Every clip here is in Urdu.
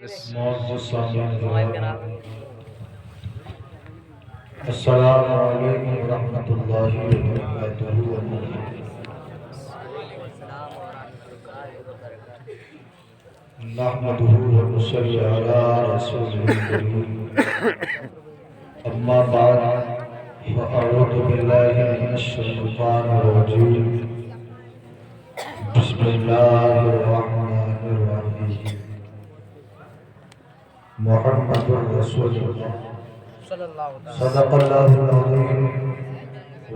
معزز سامعین، السلام علیکم ورحمۃ اللہ وبرکاتہ۔ نحمده ونصلی علی رسوله الکریم، اما بعد فاعوذ باللہ من الشیطان الرجیم، بسم اللہ الرحمن الرحیم۔ محمد رسول اللہ صدق اللہ العظیم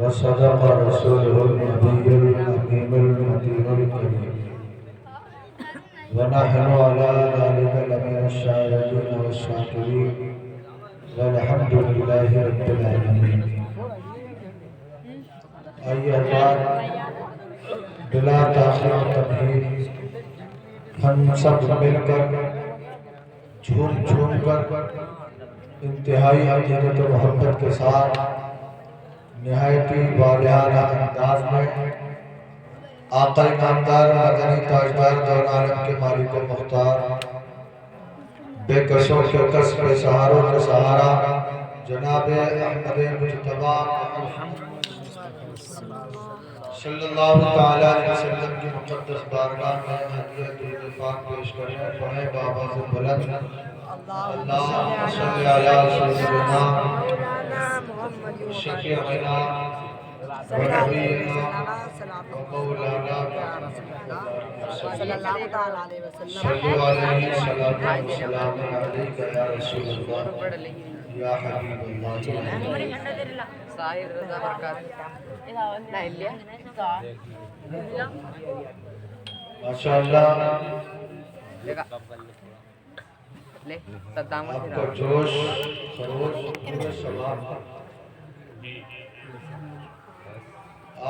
وصدق رسوله النبی الامین المتین الکریم، ونحن على ذلك لمن الشاهدين والشاكرين، والحمد لله رب العالمين۔ آئیے بلا تاخیر تمہید ہم سب مل کر جھوم جھوم کر انتہائی عقیدت و محبت کے ساتھ نہایتی واضحانہ انداز میں آقا نامدار مدنی تاجدار دور عالم کے مالک و مختار، بے کسوں کے کس بے سہاروں کے سہارا، جناب احمد مجتبی صلی اللہ تعالیٰ علیہ وسلم کی مقدس بارگاہ میں ہدیہ درود پاک پیش کریں۔ پڑھیں بآواز بلند، اللہم صلی علی سیدنا شفیعنا ونبینا ومولانا صلی علیہ صلاۃ و سلام علیک یا رسول اللہ یا حبیب اللہ۔ ظاہر رضا ماشاءاللہ آپ کا جوش خروش پورے سواب،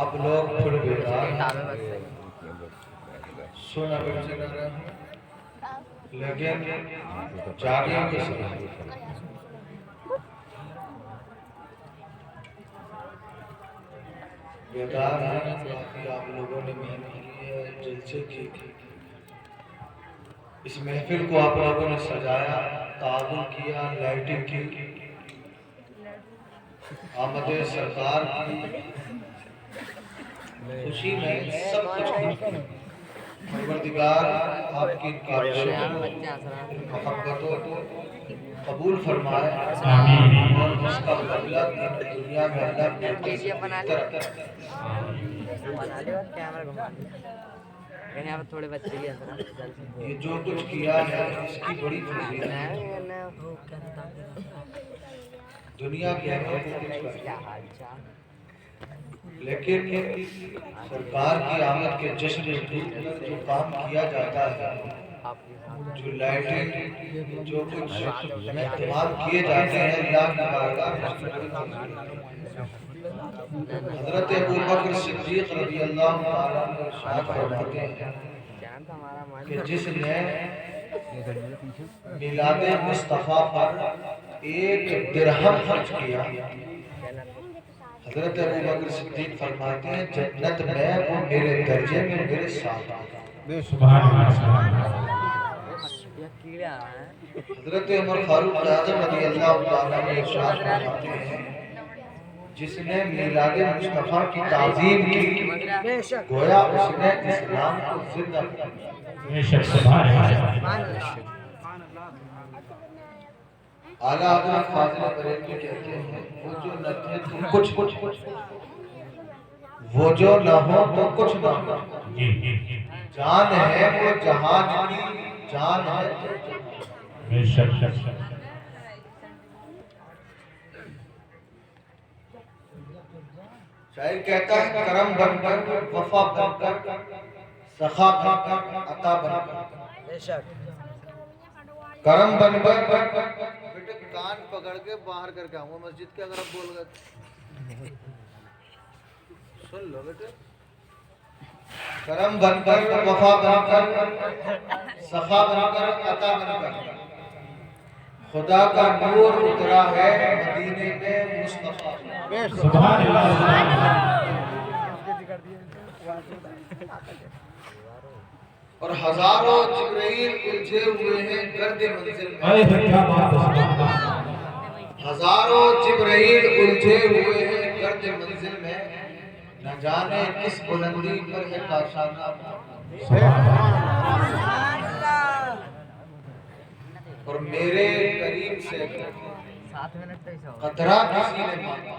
آپ لوگ پھر بیدار سن اگر سے کر رہے ہیں لیکن جاگیں گے سب بیدار ہیں۔ باقی آپ لوگوں نے محنت کی ہے، جلسے کی، اس محفل کو آپ لوگوں نے سجایا، تعاون کیا، لائٹنگ کی، آمد سرکار کی خوشی میں سب کچھ کی۔ پروردگار آپ کی کاوشوں محبتوں کو قبول فرمائے اور اس کا بدلہ دنیا میں اللہ کی تھوڑے بچے یہ جو کچھ کیا ہے اس کی بڑی فضیلت ہے۔ دنیا کے لیکن سرکار کی آمد کے جشن میں جو کام کیا جاتا ہے، جو لائٹنگ، جو کچھ اہتمام کیے جاتے ہیں، اللہ کی بارگاہ میں حضرت ابوبکر صدیق رضی اللہ تعالیٰ عنہ ارشاد فرماتے ہیں کہ جس نے میلاد مصطفیٰ پر ایک درہم خرچ کیا، حضرت ابوبکر صدیق فرماتے ہیں جنت میں وہ میرے درجے میں میرے ساتھ آئے۔ حضرت عمر فاروق اعظم رضی اللہ تعالیٰ عنہ ارشاد فرماتے ہیں جس نے میلاد مصطفیٰ کی تعظیم کی، گویا اس نے اسلام کو زندہ کیا۔ اعلیٰ حضرت فاضل بریلوی کہتے ہیں وہ جو نہ تھے تو کچھ، وہ جو نہ ہو تو کچھ نہ ہو، جان ہے وہ جہان کی جان ہے۔ شاعر کہتا ہے کرم بن کر، وفا بن کر، سخا بن کر، عطا بن کر، کرم بن کر۔ بیٹے کان پکڑ کے باہر کر کے آؤں گا مسجد کے، اگر آپ بول گئے سن لو بیٹے۔ کرم بن کر، وفا بن کر، سخا بن کر، عطا بن کر، خدا کا نور اترا ہے مدینے میں مصطفیٰ۔ سبحان اللہ۔ اور ہزاروں جبرائیل الجھے ہوئے ہیں گرد منزل میں. اے کیا بات ہے. ہزاروں جبرائیل الجھے ہوئے ہیں گرد منزل میں، نہ جانے کس بلندی پر ہے کاشانہ. اور میرے قریب سے 7 منٹ تو ایسا قطرہ کسی نے مانگا،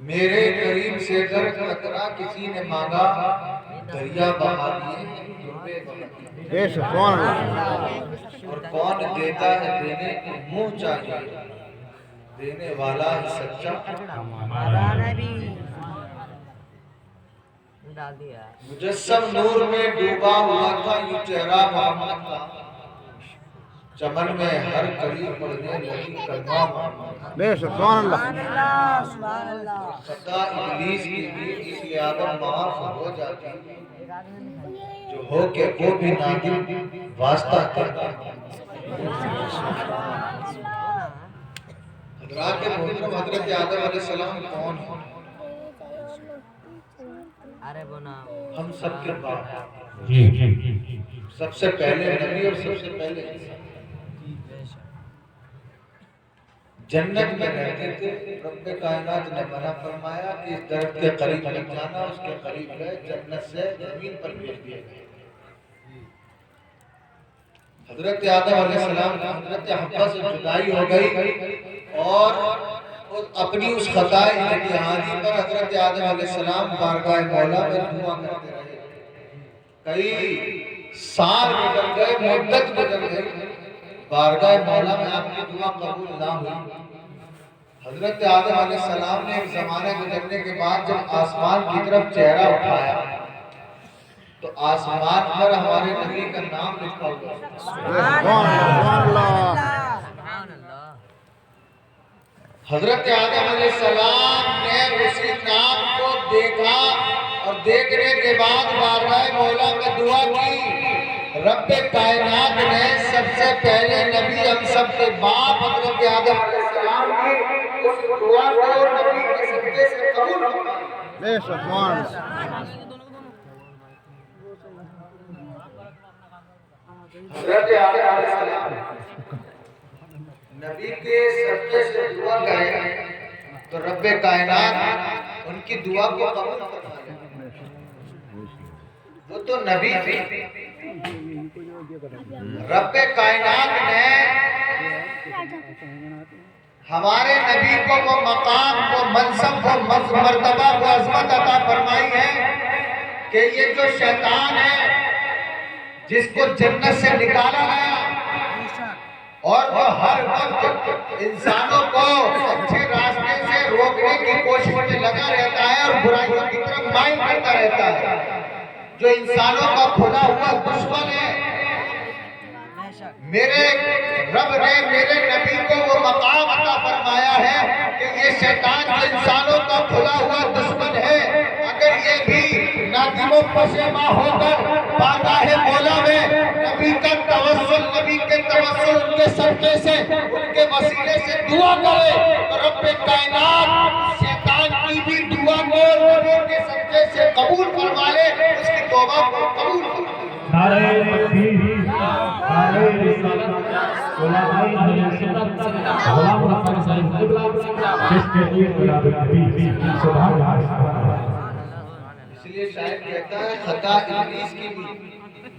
میرے قریب سے اگر قطرہ کسی نے مانگا، دریا بہا دیے دربے بہا دیے. اور کون دیتا ہے دینے کو منہ چاہیے، دینے والا ہی سچا. ڈال دیا. مجسم نور میں ڈوبا ہوا تھا یہ چہرہ محمد کا، چمن میں ہر کلی پڑھنے لگی کلمہ محمد. خطا ابلیس کی بھی اس لیے آدم معاف ہو جاتی، جو ہو کے وہ بھی نادم واسطہ کرتا. حضرات محترم، حضرت آدم علیہ السلام کون ہیں؟ ارے بنا ہم سب کے باپ، جی سب سے پہلے نبی اور سب سے پہلے انسان. جنت میں رہتے تھے، رب کائنات نے منع فرمایا کہ اس درخت کے قریب مت جانا. اس کے قریب گئے، جنت سے زمین پر بھیج دیا گیا. حضرت آدم علیہ السلام حضرت حوا سے جدائی ہو گئی، اور اپنی اس خطا اتحادی پر حضرت آدم علیہ السلام بارگاہ مولا میں دعا کرتے رہے. کئی سال گزر گئے، مدت گزر گئی، بارگاہ مولا میں آپ کی دعا قبول نہ ہوئی. حضرت آدم علیہ السلام نے ایک زمانے گزرنے کے بعد جب آسمان کی طرف چہرہ اٹھایا تو آسمان پر ہمارے نبی کا نام لکھا ہوا. حضرت آدم علیہ السلام نے اسی نام کو دیکھا اور دیکھنے کے بعد بارگاہ مولا میں دعا کی. رب کائنات نے سب سے پہلے نبی ہم سب کے باپ حضرت آدم علیہ السلام کی اس دعا کو نبی کے صدقے سے قبول فرمایا. حضرت آدم علیہ السلام نبی کے صدقے سے دعا کرے تو رب کائنات ان کی دعا کو قبول فرمایا. وہ تو نبی تھے. رب کائنات نے ہمارے نبی کو وہ مقام، وہ منصب، وہ مرتبہ، وہ عظمت عطا فرمائی ہے کہ یہ جو شیطان ہے جس کو جنت سے نکالا گیا اور وہ ہر وقت انسانوں کو اچھے راستے سے روکنے کی کوشش میں لگا رہتا ہے اور برائیوں کی طرف مائل کرتا رہتا ہے، جو انسانوں کا کھلا ہوا دشمن ہے، میرے رب نے میرے نبی کو وہ مقام عطا فرمایا ہے کہ یہ شیطان جو انسانوں کا کھلا ہوا دشمن ہے، اگر یہ بھی نادم و پشیماں ہو کر بارگاہ مولا میں نبی کا توسل، نبی کے توسل، ان کے صدقے سے، ان کے وسیلے سے دعا کرے تو رب کائنات شیطان کی بھی دعا کو نبی کے صدقے سے قبول فرما لے، اس کی توبہ کو قبول فرما لے. نعرہ تکبیر، نعرہ رسالت، علماء اہل سنت، غلام رسول صاحب قبلہ، جس کے لیے غلام نبی سبحان اللہ. اس لیے شاعر کہتا ہے خطا ابلیس کی بھی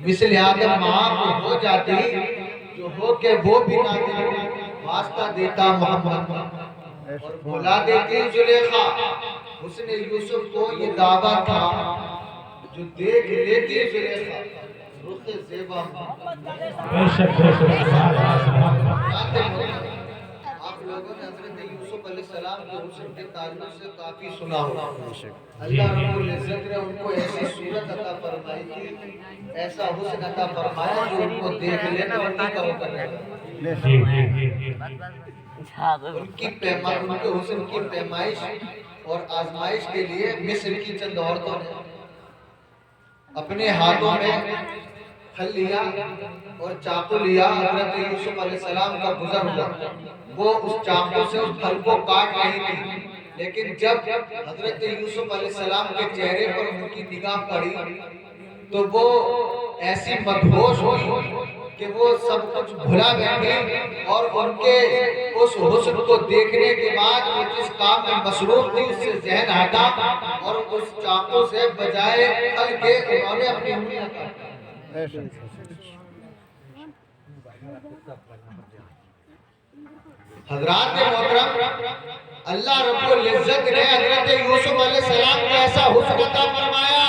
مثل آدم معاف ہو جاتی، جو ہو کے وہ بھی نادم واسطہ دیتا محمد. اور بھلا دیتی زلیخا حسن یوسف کو یہ دعویٰ تھا، جو دیکھ لیتی زلیخا رخ زیبا. بے شک سبحان اللہ. آپ لوگوں نے حضرت یوسف علیہ السلام کے حسن کے تعلق سے کافی سنا ہوگا. اللہ رب العزت نے ان کو ایسی صورت عطا فرمائی تھی، ایسا حسن عطا فرمایا جو ان کو دیکھ لینا انہی کا وہ کرنے لگا. ان کے حسن کی پیمائش اور آزمائش کے لیے مصر کی چند عورتوں نے اپنے ہاتھوں میں پھل لیا اور چاقو لیا. حضرت یوسف علیہ السلام کا گزر ہوا، وہ اس چاقو سے اس پھل کو کاٹ رہی تھی، لیکن جب حضرت یوسف علیہ السلام کے چہرے پر ان کی نگاہ پڑی تو وہ ایسی مدہوش ہوئی کہ وہ سب کچھ بھلا بیٹھی اور ان کے اس حسن کو دیکھنے کے بعد وہ جس کام میں مصروف تھی اس سے ذہن ہٹا اور اس چاقو سے بجائے پھل کے انہوں نے اپنی انگلیاں کاٹی۔ حضرات محترم، اللہ رب العزت نے حضرت یوسف علیہ السلام کو ایسا حسن عطا فرمایا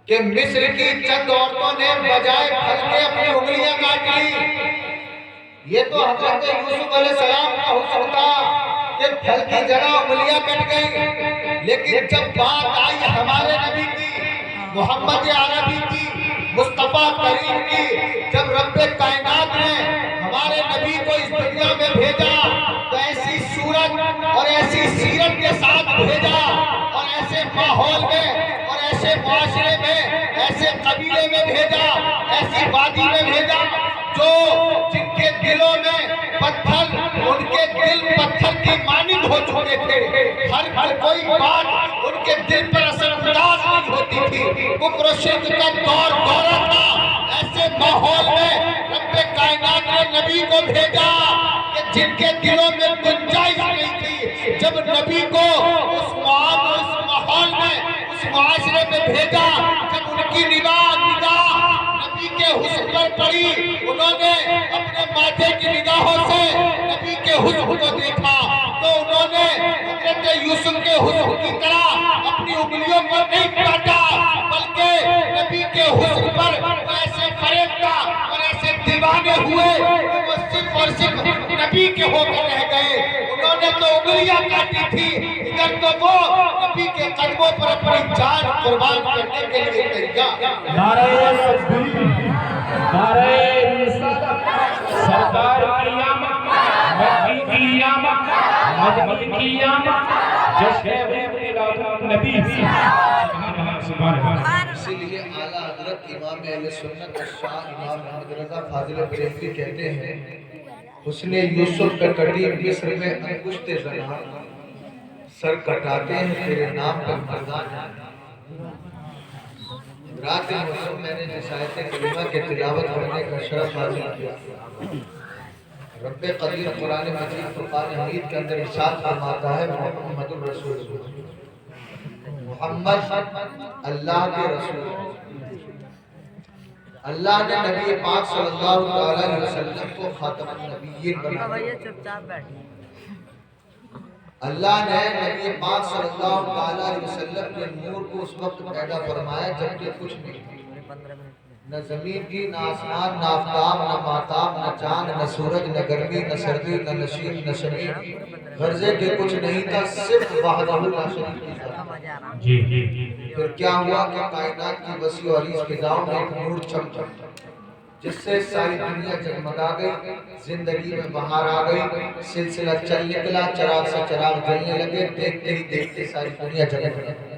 کہ مصر کی چند عورتوں نے بجائے پھل کے اپنی انگلیاں کاٹ لی۔ یہ تو حضرت یوسف علیہ السلام کا حسن تھا کہ پھل کی جگہ انگلیاں کٹ گئی، لیکن جب بات آئی ہمارے نبی کی، محمد عربی کی، مصطفیٰ کریم کی، جب رب کائنات نے ہمارے نبی کو اس دنیا میں بھیجا تو ایسی صورت اور ایسی سیرت کے ساتھ بھیجا اور ایسے ماحول میں اور ایسے معاشرے میں، ایسے قبیلے میں بھیجا، ایسی وادی میں بھیجا جو جن کے دلوں میں پتھر، ان کے دل پتھر کی مانند ہو چکے تھے، ہر کوئی بات ان کے دل پر اثر انداز نہیں ہوتی تھی، کفر و شرک کا دور دورہ تھا۔ ایسے ماحول میں رب کائنات نے نبی کو بھیجا کہ جن کے دلوں میں گنجائش نہیں تھی، جب نبی کو اس ماحول میں، اس معاشرے میں بھیجا، جب ان کی نگاہ نبی کے حسن پر پڑی، انہوں نے اپنے ماتھے کی نگاہوں سے نبی کے حسن کو دیکھا تو انہوں نے حضرت یوسف کے حسن کی طرح اپنی انگلیوں کو نہیں کاٹا، بلکہ نبی کے حسن پر وہ ایسے فریفتہ اور ایسے دیوانے ہوئے کہ وہ صرف اور صرف نبی کے ہو کر رہ گئے۔ انہوں نے تو انگلیاں کاٹی تھی، ادھر تو وہ نبی کے قدموں پر اپنی جان قربان کرنے کے لیے تیار۔ نعرہ تکبیر، نعرہ رسالت، سرکار کی آمد، مکی کی آمد، مدنی کی آمد، جشن میلاد النبی۔ سبحان اللہ۔ اسی لیے اعلیٰ حضرت امام اہل سنت شاہ امام محمد رضا فاضل بریلوی کہتے ہیں، حسن یوسف پہ کٹی مصر میں انگشت زنان، سر کٹاتے ہیں تیرے نام پر مردان۔ رات محرم میں نے جس آیت کریمہ کے تلاوت کرنے کا شرف حاصل کیا، رب قدیر قرآن مجید فرقان حمید کے اندر ارشاد فرماتا ہے، محمد الرسول اللہ، محمد اللہ کے رسول۔ اللہ نے نبی پاک صلی اللہ علیہ وسلم کو خاتم النبیین بنایا۔ چپ چاپ بیٹھ۔ اللہ نے نبی پاک صلی اللہ علیہ وسلم کے نور کو اس وقت پیدا فرمایا جبکہ کچھ نہیں تھی، نہ زمین کی، نہ آسمان، نہ آفتاب، نہ ماہتاب، نہ چاند، نہ سورج، نہ گرمی، نہ سردی، نہ نشیم، نہ شمیم، غرضے کے کچھ نہیں تھا، صرف وحدہ لا شریک کی ذات۔ جی جی جی۔ پھر کیا ہوا کہ کائنات کی وسیع و عریض فضاؤں میں ایک نور چمکا جس سے ساری دنیا جگمگا گئی، زندگی میں بہار آ گئی، سلسلہ چل نکلا، چراغ سے چراغ جلنے لگے، دیکھتے ہی دیکھتے ساری دنیا جگمگ گئی۔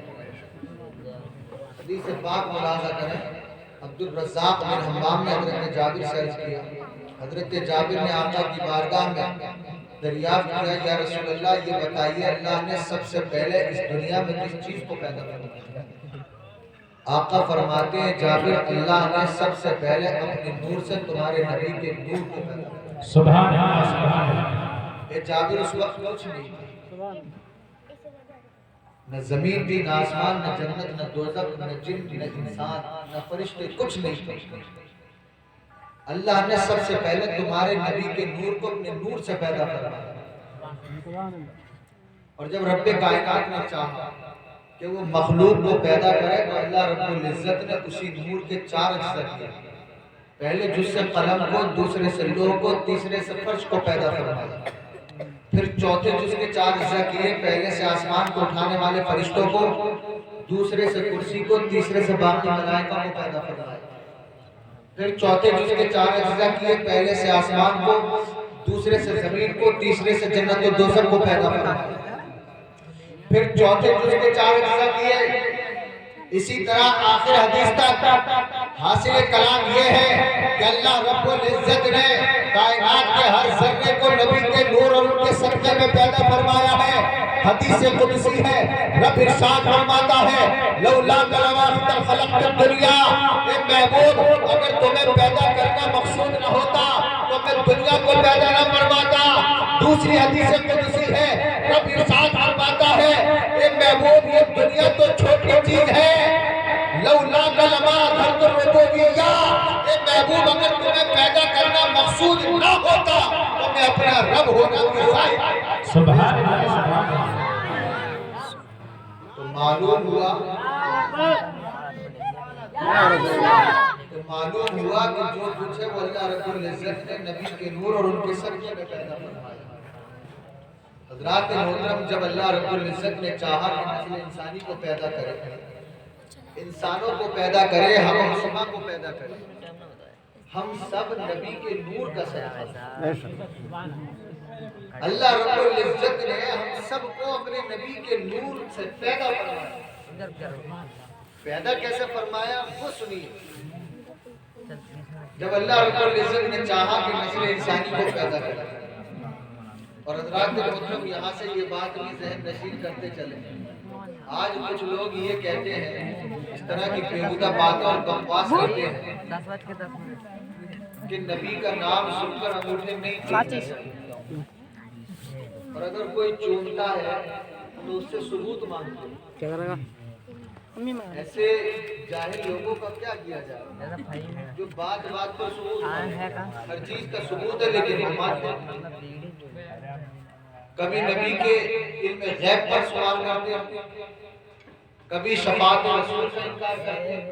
حدیث پاک ملاحظہ کریں، عبد الرزاق بن حمام نے حضرت جابر سے عرض کیا، حضرت جابر نے آقا کی بارگاہ میں دریافت کیا، یا رسول اللہ یہ بتائیے اللہ نے سب سے پہلے اس دنیا میں کس چیز کو پیدا کیا؟ آقا فرماتے ہیں جابر اللہ نے سب سے پہلے اپنے نور سے تمہارے نبی کے نور کو پیدا کیا۔ سبحان اللہ، سبحان اللہ۔ اے جابر اس وقت کچھ نہیں تھا، نہ زمین تھی، نہ آسمان، نہ جنت، نہ دوزخ، نہ جن، نہ انسان، نہ فرشتے، کچھ نہیں تھا۔ اللہ نے سب سے پہلے تمہارے نبی کے نور کو اپنے نور سے پیدا فرمایا، اور جب رب کائنات نے چاہا کہ وہ مخلوق کو پیدا کرے تو اللہ رب العزت نے اسی نور کے چار اجزا کیا، پہلے جس سے قلم کو، دوسرے سے لوح کو، تیسرے سے فرش کو پیدا فرمایا، پھر چوتھے جس کے چار اجزا کیے، پہلے سے آسمان کو اٹھانے والے فرشتوں کو، دوسرے سے کرسی کو، تیسرے سے باقی ملائکہ کو پیدا فرمایا، پھر چوتھے جس کے چار اجزا کیے، پہلے سے آسمان کو، دوسرے سے زمین کو، تیسرے سے جنت و دوزخ کو پیدا فرمایا، پھر چوتھے جز کے چار اجزا کیے۔ اسی طرح آخر حدیث تک حاصل کلام یہ ہے کہ اللہ رب العزت نے کائنات کے ہر ذرے کو نبی کے نور اور ان کے صدقے میں پیدا فرمایا ہے۔ حدیث قدسی ہے، رب ارشاد فرماتا ہے لولا کلمات خلقت الدنیا، اے محبوب اگر تمہیں پیدا کرنا مقصود نہ ہوتا تو میں دنیا کو پیدا نہ فرماتا۔ دوسری حدیث قدسی ہے، رب ارشاد فرماتا ہے اے محبوب یہ دنیا تو چھوٹی چیز ہے، لولا کلمات الربوبیہ، اے محبوب اگر تمہیں پیدا کرنا مقصود نہ ہوتا تو میں اپنا رب ہونا بھی ظاہر۔ سبحان اللہ۔ تو معلوم ہوا کہ جو کچھ ہے وہ اللہ رب العزت نے نبی کے نور اور ان کے صدقے میں پیدا فرمایا۔ حضرات محترم، جب اللہ رب العزت نے چاہا کہ نسل انسانی کو پیدا کرے، انسانوں کو پیدا کرے، ہم مسلمان کو پیدا کرے، ہم سب نبی کے نور کا صدقہ، اللہ رب العزت نے ہم سب کو اپنے نبی کے نور سے پیدا فرمایا۔ پیدا کیسے فرمایا وہ سنیے۔ جب اللہ رب العزت نے چاہا کہ نسل انسانی کو پیدا کرے، اور حضرات محترم یہاں سے یہ بات بھی ذہن نشین کرتے چلے، آج کچھ لوگ یہ کہتے ہیں، اس طرح کی بیہودہ باتوں اور بکواس کرتے ہیں کہ نبی کا نام سن کر انگوٹھے نہیں چومتے، اور اگر کوئی چومتا ہے تو اس سے ثبوت مانگتے ہیں۔ ایسے جاہل لوگوں کا کیا کیا جائے جو بات بات پر ثبوت مانگتے ہیں، ہر چیز کا ثبوت ہے لیکن وہ مانتے ہیں۔ کبھی نبی کے علم غیب پر سوال کرتے ہیں، کبھی شفاعت رسول سے انکار کرتے ہیں۔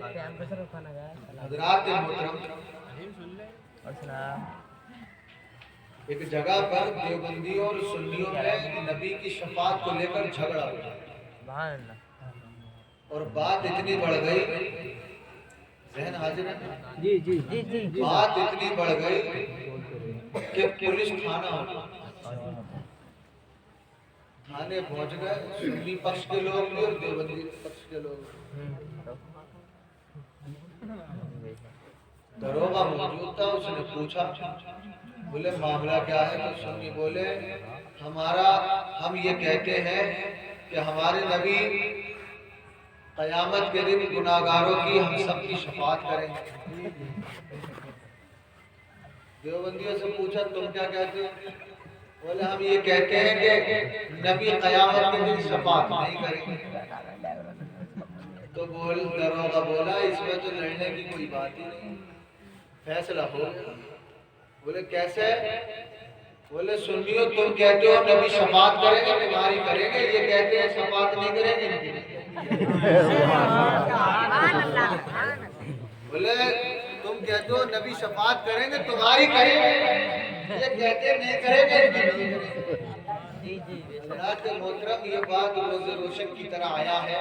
حضرات محترم، ایک جگہ پر دیوبندیوں اور سنیوں میں نبی کی شفاعت کو لے کر جھگڑا ہوا، اور بات اتنی بڑھ گئی، ذہن حاضر ہے؟ جی بات اتنی بڑھ گئی کہ پولیس تھانہ ہو، تھانے پہنچ گئے، سنی پکش کے لوگ بھی اور دیوبندی پکش کے لوگ۔ دروغہ موجود تھا، اس نے پوچھا، بولے معاملہ کیا ہے؟ تو سنی بولے ہم یہ کہتے ہیں کہ ہمارے نبی قیامت کے دن گناہگاروں کی ہم سب کی شفاعت کریں گے۔ دیوبندیوں سے پوچھا تم کیا کہتے ہیں؟ بولے ہم یہ کہتے ہیں کہ نبی قیامت کے دن شفاعت نہیں کریں گے۔ تو دروغہ بولا اس میں تو لڑنے کی کوئی بات ہی نہیں، فیصلہ ہو گیا۔ بولے کیسے؟ بولے سنیو تم کہتے ہو نبی شفاعت کریں گے، تمہاری کریں گے، یہ کہتے ہیں شفاعت نہیں کریں گے۔ بولے تم کہتے ہو نبی شفاعت کریں گے، تمہاری کریں گے، یہ کہتے ہیں نہیں کریں گے۔ حضرات محترم، یہ بات روز روشن کی طرح آیا ہے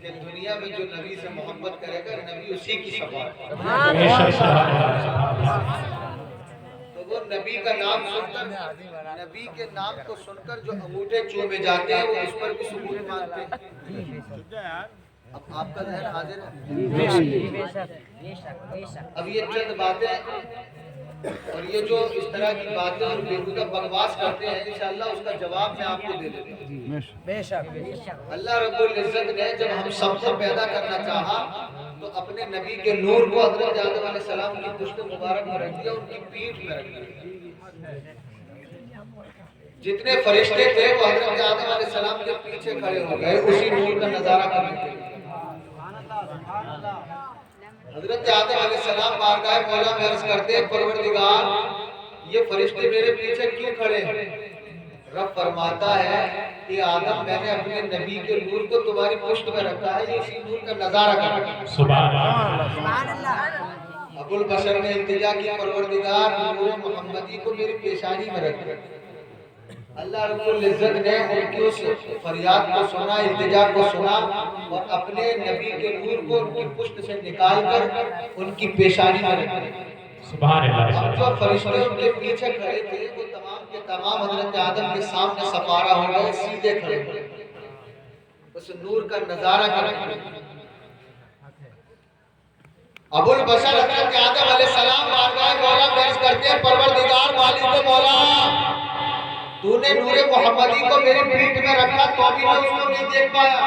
کہ دنیا میں جو نبی سے محبت کرے گا نبی اسی کی شفاعت کرے گا۔ تو وہ نبی کا نام سن کر، نبی کے نام کو سن کر جو انگوٹھے چومے جاتے ہیں وہ اس پر بھی ثبوت مانتے ہیں۔ اب آپ کا ذہن حاضر ہے؟ اب یہ چند باتیں اور یہ جو اس طرح کی باتیں اور بیہودہ بکواس کرتے ہیں، انشاءاللہ اس کا جواب میں آپ کو دے دیتا ہوں۔ بے شک اللہ رب العزت نے جب ہم سب کو پیدا کرنا چاہا تو اپنے نبی کے نور کو حضرت آدم علیہ السلام کی پشت مبارک میں رکھ دیا، ان کی پیٹھ میں رکھ دیا۔ جتنے فرشتے تھے وہ حضرت آدم علیہ السلام کے پیچھے کھڑے ہو گئے اسی نور کا نظارہ کرنے کے لیے۔ حضرت آدم علیہ السلام بارگاہ مولا میں عرض کرتے ہیں پروردگار یہ فرشتے میرے پیچھے کیوں کھڑے ہیں؟ رب فرماتا ہے کہ آدم میں نے اپنے نبی کے نور کو تمہاری پشت میں رکھا ہے، یہ اسی نور کا نظارہ کرنا۔ سبحان اللہ۔ ابو البشر نے التجا کی پروردگار نور محمدی کو میری پیشانی میں رکھا۔ اللہ رب العزت نے ان کی اس فریاد کو سنا، التجا کو سنا، اور اپنے نبی کے نور کو ان کی پشت سے نکال کر ان کی پیشانی میں رکھا۔ سبحان اللہ۔ جو فرشتے ان کے پیچھے کھڑے تھے وہ تمام کے تمام حضرت آدم کے سامنے سفارہ ہو گئے، سیدھے کھڑے ہوئے، اس نور کا نظارہ کریں۔ ابو البشر حضرت آدم علیہ السلام بارگاہ مولا میں عرض کرتے ہیں پروردگار مالک و مولا تو نے نور محمد محمدی کو میری پیٹھ میں رکھا تو بھی میں اس کو نہیں دیکھ پایا.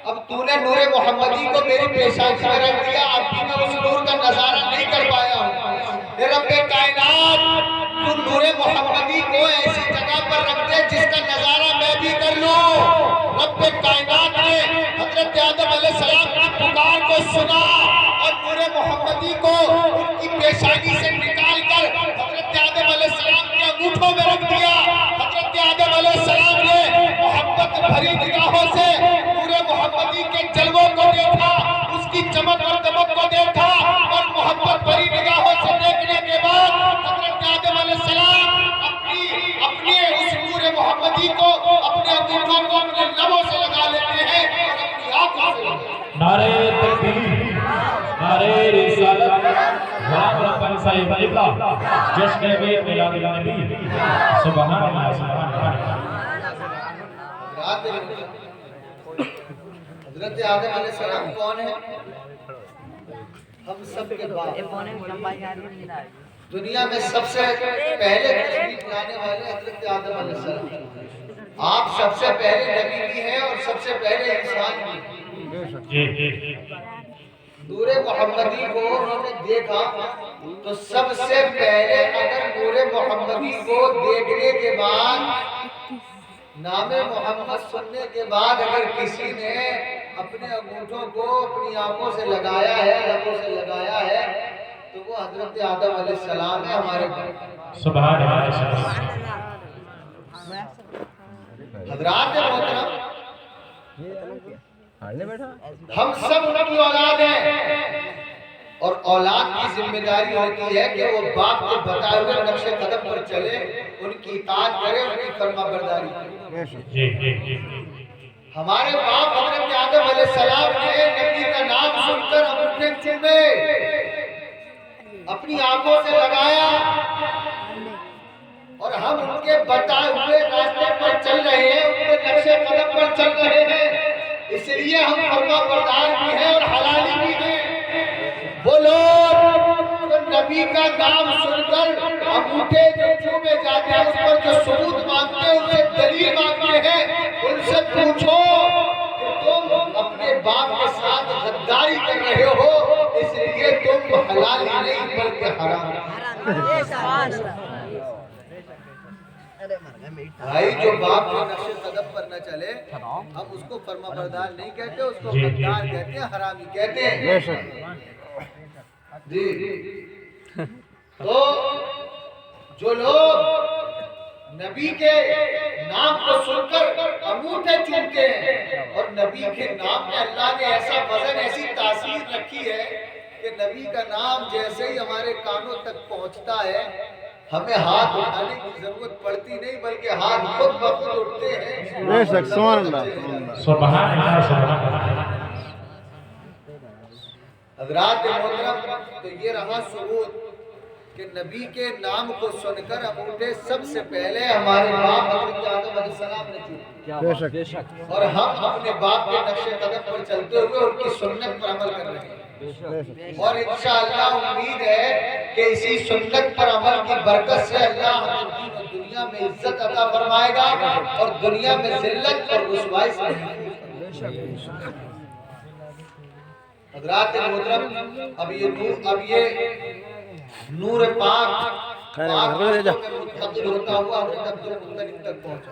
اب تو نے نور محمدی کو میری پیشانی میں رکھ دیا, اب بھی میں اس نور کا نظارہ نہیں کر پایا ہوں. اے رب کائنات, تو نور محمدی کو ایسی جگہ پر رکھ دے جس کا نظارہ میں بھی کر لوں. رب کائنات نے حضرت آدم علیہ السلام کی پکار کو سنا اور نور محمدی کو ان کی پیشانی سے نکال کر حضرت آدم علیہ السلام کے انگوٹھوں میں رکھ دیا. حضرت آدم علیہ السلام نے محبت بھری نگاہوں سے نور محمدی کے جلووں کو دیکھا, اس کی چمک اور دمک کو دیکھا, اور محبت بھری نگاہوں سے دیکھنے کے بعد حضرت آدم علیہ السلام اپنے اس نور محمدی کو اپنے انگوٹھوں کو اپنے لبوں سے لگا لیتے ہیں اور اپنی آنکھوں سے لگا. نعرہ تکبیر, نعرہ رسالت, غلام ربانی صاحب قبلہ, جشن میلاد النبی. سبحان اللہ, سبحان اللہ. حضرت آدم علیہ السلام کون ہے؟ ہم سب کے باپ. دنیا میں سب سے پہلے تشریف لانے والے حضرت آدم علیہ السلام. آپ سب سے پہلے نبی بھی ہیں اور سب سے پہلے انسان بھی ہیں. نور محمدی کو انہوں نے دیکھا تو سب سے پہلے اگر نور محمدی کو دیکھنے کے بعد, نام محمد سننے کے بعد اگر کسی نے اپنے انگوٹھوں کو اپنی آنکھوں سے لگایا ہے, لبوں سے لگایا ہے, تو وہ حضرت آدم علیہ السلام ہے ہمارے بھائی. سبحان اللہ. حضرات محترم, ہم سب ان کی اولاد ہیں اور اولاد کی ذمہ داری ہوتی ہے کہ وہ باپ کے بتائے ہوئے نقش قدم پر چلے, ان کی اطاعت کرے, ان کی فرما برداری کرے. ہمارے باپ حضرت آدم علیہ السلام نے نبی کا نام سن کر انگوٹھے چومے, اپنی آنکھوں سے لگایا, اور ہم ان کے بتائے ہوئے راستے پر چل رہے ہیں, ان کے نقش قدم پر چل رہے ہیں. اس لیے ہم فرما بردار بھی ہیں اور حلالی بھی ہیں. وہ لوگ جو نبی کا نام سن کر انگوٹھے جو چومے جاتے ہیں, اس پر جو ثبوت مانگتے ہیں, ان سے دلیل مانگتے ہیں, ان سے پوچھو کہ تم اپنے باپ کے ساتھ غداری کر رہے ہو, اس لیے تم حلالی نہیں بلکہ حرام. بھائی جو باپ کے نقش قدم پر نہ چلے, ہم اس کو فرما بردار نہیں کہتے, اس کو غدار کہتے ہیں, حرامی کہتے ہیں. جی, تو جو لوگ نبی کے نام کو سن کر انگوٹھے چومتے ہیں, اور نبی کے نام میں اللہ نے ایسا وزن, ایسی تاثیر رکھی ہے کہ نبی کا نام جیسے ہی ہمارے کانوں تک پہنچتا ہے, ہمیں ہاتھ اٹھانے کی ضرورت پڑتی نہیں, بلکہ ہاتھ خود بخود اٹھتے ہیں. بے شک, سبحان اللہ. سبحان اللہ, سبحان اللہ. حضرات محترم, تو یہ رہا ثبوت کہ نبی کے نام کو سن کر انگوٹھے سب سے پہلے ہمارے باپ حضرت آدم علیہ السلام نے چومے, بے شک, اور ہم اپنے باپ کے نقش قدم پر چلتے ہوئے ان کی سنت پر عمل کر رہے ہیں. اور انشاءاللہ امید ہے کہ اسی سنت پر عمل کی برکت سے اللہ ہمیں دنیا میں عزت عطا فرمائے گا اور دنیا میں ذلت اور رسوائی سے محفوظ فرمائے گا. حضرات محترم, اب یہ نور پاک منتقل ہوتا ہوا حضرت عبدالمطلب تک پہنچا.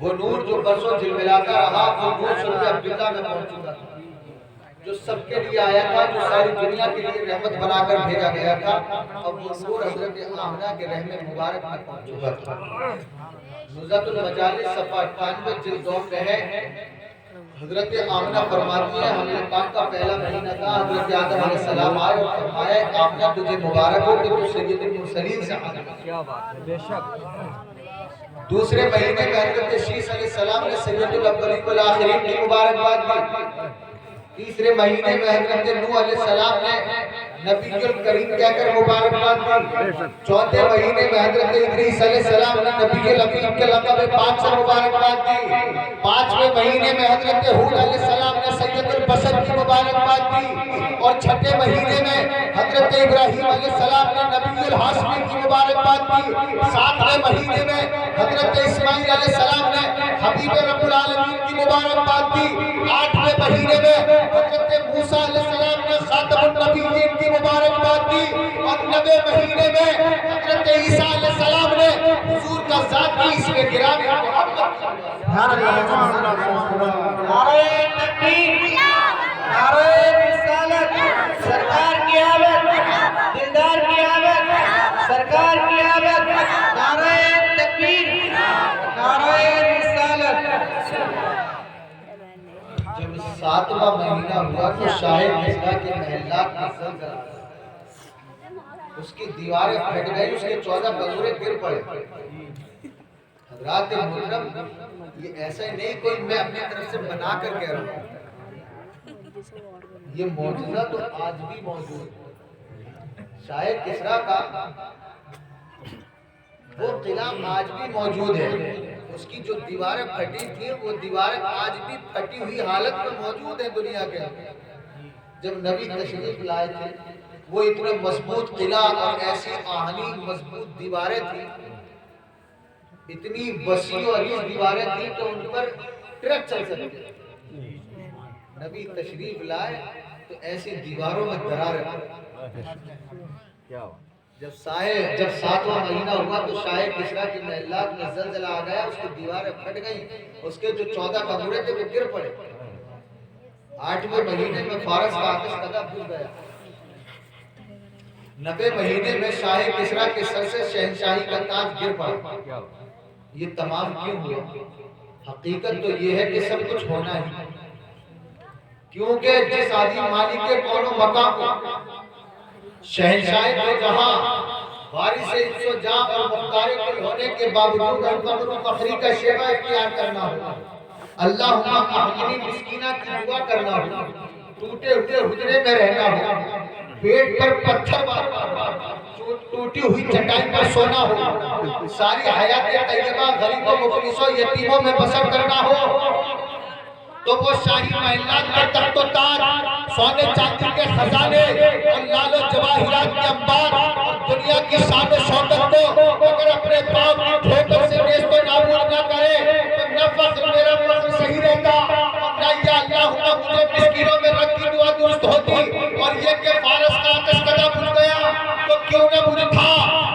وہ نور جو برسوں جھلملاتا رہا, وہ نور سورہ عبداللہ میں پہنچ چکا تھا, جو سب کے لیے آیا تھا, جو ساری دنیا کے لیے رحمت بنا کر بھیجا گیا تھا. اب وہ نور حضرت آمنہ کے رحم مبارک میں پہنچ چکا تھا. نزہۃ المجالس صفحہ 98 جلد 2 میں ہے. حضرت آمنہ فرماتی ہے, حمل پاک کا پہلا مہینہ تھا, حضرت آدم علیہ السلام آئے اور فرمایا, آمنہ تجھے مبارک ہو کہ تو سید المرسلین سے آدم. کیا بات ہے, بے شک. دوسرے مہینے میں حضرت شیس علیہ السلام نے سید الاولین والآخرین کی مبارکباد دی. تیسرے مہینے میں حضرت نوح علیہ السلام نے نبی الکریم کہہ کر مبارکباد دی. چوتھے مہینے میں حضرت ادریس علیہ السلام نے نبی العظیم کے لقب پاک سے مبارکباد دی. پانچویں مہینے میں حضرت ہود علیہ السلام نے سید البشر کی مبارکباد دی، اور چھٹے مہینے میں حضرت ابراہیم علیہ السلام نے نبی الہاشمی کی مبارکباد دی، ساتویں مہینے میں حضرت اسماعیل علیہ السلام نے حبیب رب العالمین کی مبارکباد دی، آٹھویں مہینے میں حضرت موسیٰ علیہ السلام نے خاتم النبیین کی مبارکباد دی، اور نویں مہینے میں حضرت عیسیٰ علیہ السلام نے حضور کا ذاتی اسم گرامی محمد نعرہ تکبیر، نعرہ رسالت، سرکار کی آمد، دلدار کی آمد، سرکار کی آمد، نعرہ تکبیر، نعرہ رسالت۔ جب ساتواں مہینہ ہوا تو شاہ کسریٰ کے محلات میں زلزلہ آیا، اس کی دیواریں پھٹ گئی، اس کے 14 بزرگ گر پڑے۔ حضرات محترم، یہ ایسا ہی نہیں کوئی میں اپنی طرف سے بنا کر کہہ رہا ہوں، یہ معجزہ تو آج بھی موجود ہے۔ شاہ کسریٰ کا وہ قلعہ آج بھی موجود ہے، اس کی جو دیواریں پھٹی تھیں وہ دیواریں آج بھی پھٹی ہوئی حالت میں موجود ہیں دنیا کے اندر۔ جب نبی تشریف لائے تھے وہ اتنے مضبوط قلعہ اور ایسی آہنی مضبوط دیواریں تھیں، اتنی وسیع اور عریض دیواریں تھیں کہ ان پر ٹرک چل سکتے۔ نبی تشریف لائے تو ایسی دیواروں میں دراریں پڑی۔ جب ساتواں مہینہ ہوا تو شاہ کسریٰ کی محلات میں زلزلہ آ گیا، اس کی دیواریں پھٹ گئیں، اس کے جو 14 کمرے تھے وہ گر پڑے۔ آٹھویں مہینے میں فارس کا آتش کدہ بجھ گیا۔ 90 مہینے میں شاہ کسریٰ کے سر سے شہنشاہی کا تاج گر پڑا۔ یہ تمام کیوں ہوا؟ حقیقت تو یہ ہے کہ سب کچھ ہونا ہی، کیونکہ جس عظیم مالک کے کون و مقام کو شہنشاہی کو جہاں وارث عز و جاں اور مختار کل ہونے کے باوجود فخر و فخری کا شیوہ اختیار کرنا ہو، اللہم احیینی مسکینہ کی دعا کرنا ہو، ٹوٹے ہوئے حجرے میں رہنا ہو، پیٹ پر پتھر ٹوٹی ہوئی چٹائی پر سونا ہو، ساری حیات طیبہ غریبوں مفلسوں یتیموں میں بسر کرنا ہو، تو وہ شاہی محلات کا تخت و تاج، سونے چاندی کے خزانے اور لال و جواہرات کے انبار اور دنیا کی شان و شوکت کو اگر اپنے پاؤں کی ٹھوکر سے نیست و نابود نہ کرے تو نہ فخر میرا فخر صحیح رہتا، نہ یا اللہم مجھے مسکینوں میں رکھ کی دعا درست ہوتی، اور یہ کہ فارس کا آتش کدہ بجھ گیا تو کیوں نہ بجھ تھا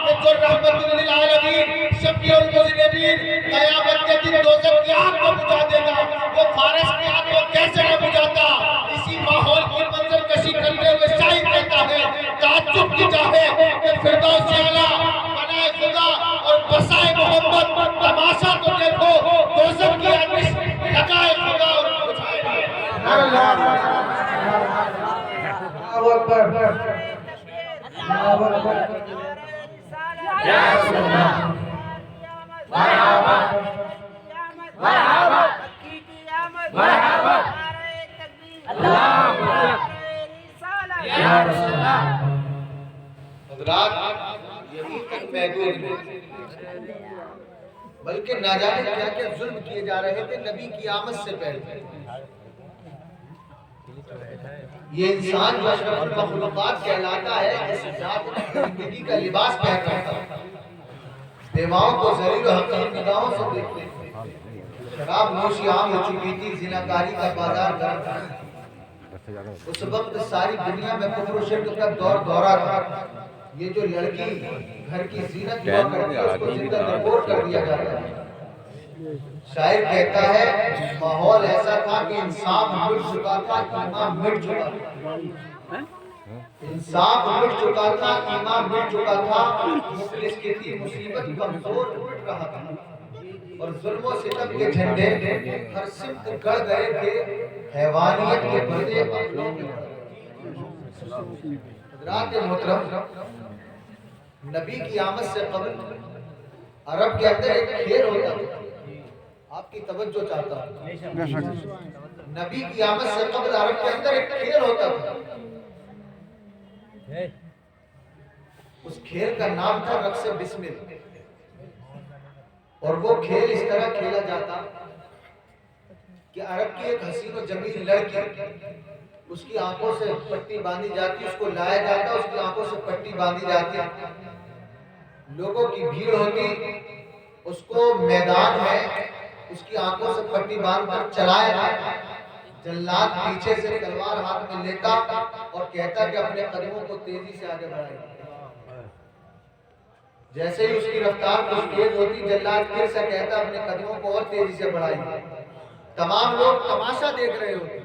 کہ جو رحمت للعالمین شفیع المذنبین قیامت کے دن دوزخ کی آگ کو بجھا دے گا، وہ فارس کی آگ کو کیسے نہ بجھاتا؟ اسی ماحول کی منظر کشی کرتے ہوئے شاہد کہتا ہے تعجب کی جاہے کہ فردوس اعلیٰ بنائے خدا اور بسائے محمد، تماشا تو دیکھو دوزخ کی آتش لگائے خدا اور بجھائے۔ اللہ اکبر، اللہ اکبر، یا رسول اللہ، مرحبا مرحبا مرحبا، اللہ اکبر، یا رسول اللہ۔ حضرات یہی تک محدود نہیں، بلکہ نہ جانے کیا کیا ظلم کیے جا رہے تھے نبی کی آمد سے پہلے۔ یہ انسان جو اشرف المخلوقات کہلاتا ہے، اس ذات نے زندگی کا لباس پہنا تھا، بیواؤں کو ذلیل و حقیر نگاہوں سے دیکھتے تھے، شراب نوشی عام ہو چکی تھی، زناکاری کا بازار گرم تھا، اس وقت ساری دنیا میں کفر و شرک کا دورہ تھا۔ یہ جو لڑکی گھر کی زینت ہوا کرتی ہے اس کو زندہ رپورٹ کر دیا جاتا ہے۔ شاعر کہتا ہے ماحول ایسا تھا کہ انصاف مٹ چکا تھا، ایمان مٹ چکا تھا، انصاف مٹ چکا تھا، ایمان مٹ چکا تھا، مفلس کی تھی مصیبت کمزور اٹھ رہا تھا، اور ظلم و ستم کے جھنڈے ہر سمت گڑ گئے تھے، حیوانیت کے پردے اپنوں میں حضرات محترم، نبی کی آمد سے قبل عرب کے اندر ایک کھیل ہوتا تھا، آپ کی توجہ چاہتا ہوں، نبی کی آمد سے قبل عرب کے اندر ایک کھیل ہوتا تھا، اس کھیل کا نام تھا رقص بسمل، اور وہ کھیل اس طرح کھیلا جاتا کہ عرب کی ایک حسین و جمیل لڑکی، اس کی آنکھوں سے پٹی باندھی جاتی، اس کو لایا جاتا، اس کی آنکھوں سے پٹی باندھی جاتی، لوگوں کی بھیڑ ہوتی، اس کو میدان میں اس کی آنکھوں سے پٹی باندھ کر چلایا جاتا، جلاد پیچھے سے تلوار ہاتھ میں لیتا اور کہتا کہ اپنے قدموں کو تیزی سے آگے بڑھائیے۔ جیسے ہی اس کی رفتار کچھ تیز ہوتی، جلاد پھر سے کہتا اپنے قدموں کو اور تیزی سے بڑھائیے۔ تمام لوگ تماشا دیکھ رہے ہوتے،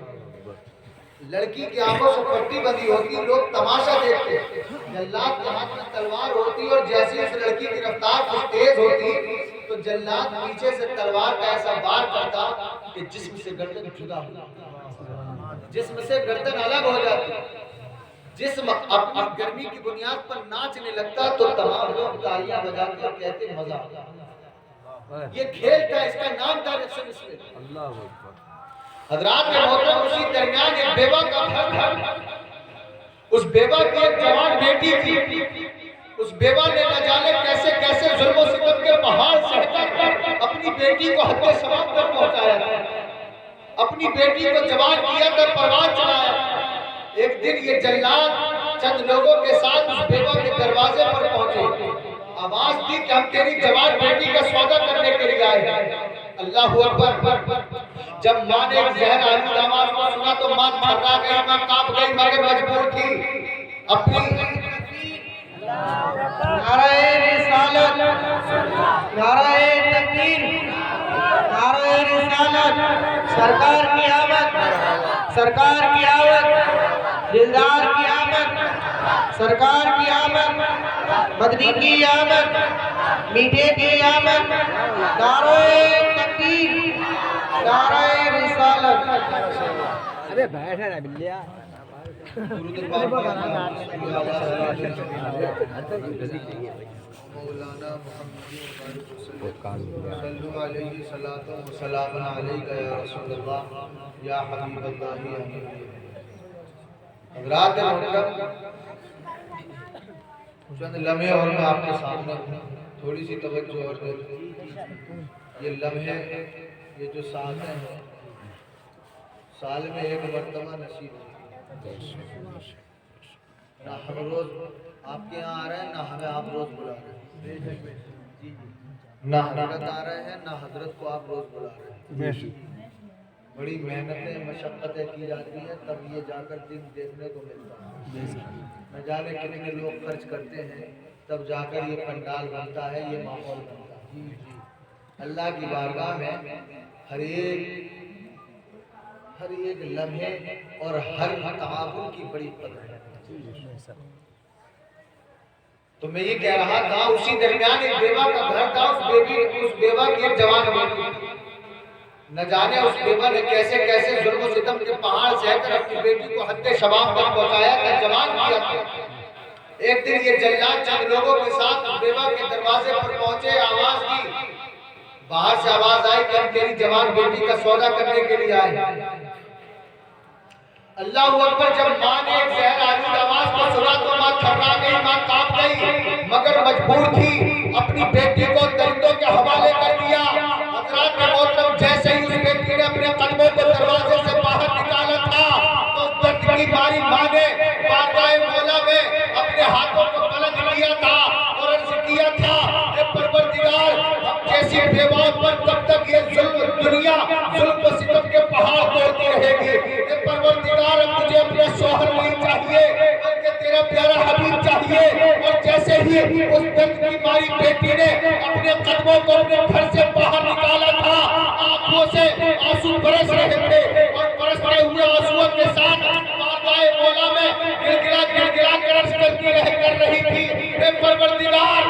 لڑکی کی آنکھوں سے پٹی بندھی ہوتی، لوگ تماشا دیکھتے، جلاد کے ہاتھ میں تلوار ہوتی اور جیسے اس لڑکی کی رفتار کچھ تیز ہوتی تو جلاد پیچھے سے تلوار کا ایسا وار کرتا کہ جسم سے گردن جدا ہو جاتی، جسم سے گردن الگ ہو جاتی، جسم اپنی گرمی کی بنیاد پر ناچنے لگتا تو تمام لوگ تالیاں بجاتے اور کہتے مزہ آتا۔ یہ کھیل تھا، اس کا نام تھا رقص اللہ۔ حضرات محترم، اسی درمیان ایک بیوہ کا گھر تھا، اس بیوہ کی ایک جوان بیٹی تھی، اس بیوہ نے نہ جانے کیسے کیسے ظلم و ستم کے پہاڑ سے اپنی بیٹی کو حد ثواب تک پہنچایا تھا، اپنی بیٹی کو جوان کیا تھا، پروان چڑھایا۔ ایک دن یہ جلاد چند لوگوں کے ساتھ اس بیوہ کے دروازے پر پہنچے، آواز دی کہ ہم تیری جوان بیٹی کا سودا کرنے کے لیے آئے۔ اللہ اکبر! جب ماں نے ایک زہر آلود آواز کو سنا تو ماں تھرا گئی، ماں کانپ گئی، مگر مجبور تھی اپنی نعرہ رسالت، نعرہ تکبیر، نعرہ رسالت، سرکار کی آمد، سرکار کی آمد، دلدار کی آمد، سرکار کی آمد، مدنی کی آمد، میٹھے کی آمد، نعرہ تکبیر، نعرہ رسالت۔ ارے بیٹھے نا بلیا مولانا محمد صلو علیہ صلاۃ و سلام علیک یا رسول اللہ یا حبیب اللہ یا حبیب اللہ۔ حضرات محترم، چند لمحے اور میں آپ کے سامنے تھوڑی سی توجہ اور دے دوں۔ یہ لمحے، یہ جو ساتھ ہیں، سال میں ایک مرتبہ نصیب ہے۔ نہ ہم روز آپ کے یہاں آ رہے ہیں، نہ ہمیں آپ روز بلا رہے ہیں، نہ حضرت آ رہے ہیں، نہ حضرت کو آپ روز بلا رہے ہیں۔ بڑی محنتیں مشقتیں کی جاتی ہیں، تب یہ جا کر دن دیکھنے کو ملتا ہے۔ نہ جانے کتنے لوگ خرچ کرتے ہیں، تب جا کر یہ پنڈال بنتا ہے، یہ ماحول بنتا ہے۔ اللہ کی بارگاہ میں ہر ایک لمحے اور ہر تعاون کی بڑی قدر ہے۔ تو میں یہ کہہ رہا تھا، اسی درمیان ایک بیوہ کا گھر تھا، اس بیوہ کی ایک جوان بیٹی تھی۔ نہ جانے اس بیوہ نے کیسے کیسے ظلم و ستم کے پہاڑ سہ کر اپنی بیٹی کو حد شباب تک پہنچایا تھا، جوان کیا تھا۔ ایک دن یہ جلاد چند لوگوں کے ساتھ بیوہ کے دروازے پر پہنچے، آواز دی، باہر سے آواز آئی کہ ہم تیری جوان بیٹی کا سودا کرنے کے لیے آئے۔ اللہ اکبر! جب ماں نے ایک زہر آلود آواز کو سنا تو ماں تھرا گئی، ماں کانپ گئی، مگر مجبور تھی اپنی بیٹی کو درندوں کے حوالے کر دیا۔ حضرات محترم، جیسے ہی اس بیٹی نے اپنے قدموں کو دروازے سے باہر نکالا تھا تو درد کی ماری ماں نے بارگاہ مولا میں اپنے ہاتھوں کو بلند کیا تھا اور عرض کیا تھا، اے پروردگار، ہم جیسی بیواؤں پر کب تک یہ دنیا ظلم و ستم کے پہاڑ توڑتی رہے گی؟ اے پروردگار، اب مجھے اپنا شوہر نہیں چاہیے بلکہ تیرا پیارا حبیب چاہیے۔ اور جیسے ہی اس درد کی ماری بیٹی نے اپنے قدموں کو اپنے گھر سے باہر نکالا تھا، آنکھوں سے آنسو برس رہے تھے اور برستے ہوئے آنسوؤں کے ساتھ بارگاہ مولا میں گڑگڑا گڑگڑا کر عرض کر رہی تھی، اے پروردگار،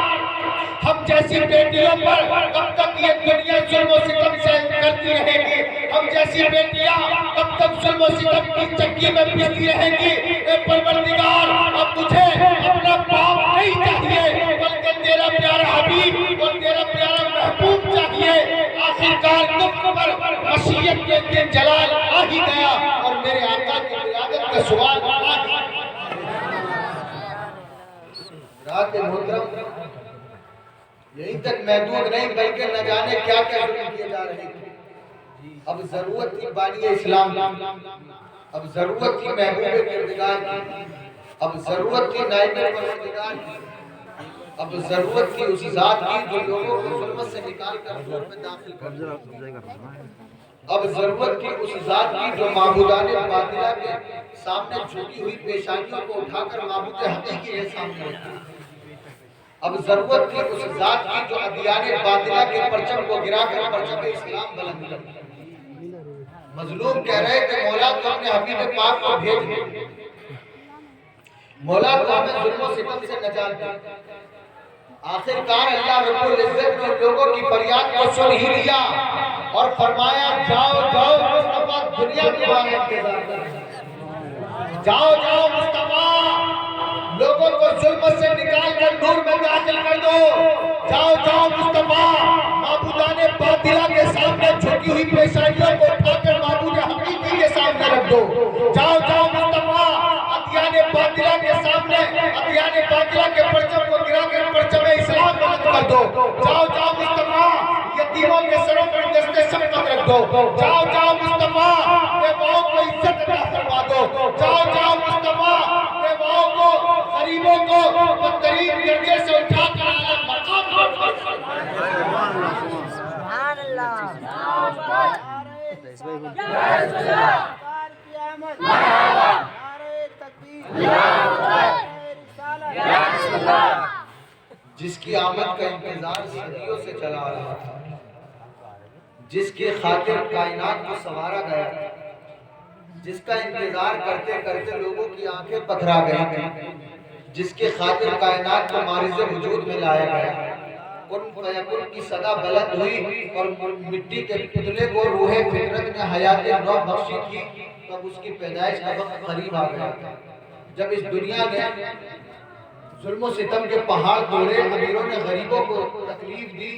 ہم جیسی بیٹیوں پر کب تک یہ دنیا ظلم و ستم سے کرتی رہے گی؟ ہم جیسی بیٹیاں کب تک ظلم و ستم کی چکی میں پیستی رہیں گی؟ اے پروردگار، اب مجھے اپنا باپ نہیں چاہیے بلکہ تیرا پیارا حبیب اور تیرا پیارا محبوب چاہیے۔ آخرکار تم پر مشیت کے دن جلال آ ہی گیا اور میرے آقا کی ولادت کا سوال آ ہی گیا۔ رات محترم، یہیں تک محدود نہیں بلکہ نہ جانے کیا کیا ظلم کیے جا رہے تھے۔ اب ضرورت تھی بانی اسلام کی، اب ضرورت تھی محبوب کردگار کی، اب ضرورت تھی نائب پروردگار کی، اب ضرورت تھی اس ذات کی جو لوگوں کو ظلمت سے نکال کر نور میں داخل کر دے، اب ضرورت تھی اس ذات کی جو معبودان باطلہ کے سامنے جھکی ہوئی پیشانیوں کو اٹھا کر معبود حقیقی کے سامنے رکھے، اب ضرورت تھی اس ذات کی جو ادیان باطلہ کے پرچم کو گرا کر پرچم اسلام بلند کر۔ مظلوم کہہ رہے کہ مولا تو اپنے حبیب پاک کو بھیج دے، مولا تو ہمیں ظلم و ستم سے نجات دے۔ آخرکار اللہ رب العزت نے لوگوں کی فریاد کو سن ہی لیا اور فرمایا جاؤ جاؤ مصطفیٰ دنیا تمہارا انتظار کر رہی ہے، جاؤ جاؤ مصطفیٰ لوگوں کو ظلم سے نکال کر نور میں داخل کر دو، جاؤ جاؤ مصطفیٰ معبودان باطلہ کے سامنے جھکی ہوئی پیشانیوں کو اٹھا کر معبود حقیقی کے سامنے رکھ دو، جاؤ جاؤ مصطفیٰ ادیان باطلہ کے سامنے ادیان باطلہ کے پرچم کو گرا کر پرچم اسلام بلند کر دو، جاؤ جاؤ مصطفیٰ یتیموں کے سروں پر دست شفقت رکھ دو، جاؤ جاؤ مصطفیٰ بیواؤں کو عزت عطا فرما دو، جاؤ جاؤ مصطفیٰ بیواؤں کو غریبوں کو بدترین درجے سے اٹھا کر اعلیٰ مقام پر سبحان اللہ جس کی آمد کا انتظار صدیوں سے چلا آ رہا تھا، جس کی خاطر کائنات کو سنوارا گیا، جس کا انتظار کرتے کرتے لوگوں کی آنکھیں پتھرا گئی تھی، جس کی خاطر کائنات کو مارز وجود میں لایا گیا، کن فیکن کی صدا بلند ہوئی اور مٹی کے پتلے کو روح فطرت نے حیات نو بخشی تھی، تب اس کی پیدائش کا وقت قریب آ گیا تھا۔ جب اس دنیا نے ظلم و ستم کے پہاڑ توڑے، امیروں نے غریبوں کو تکلیف دی،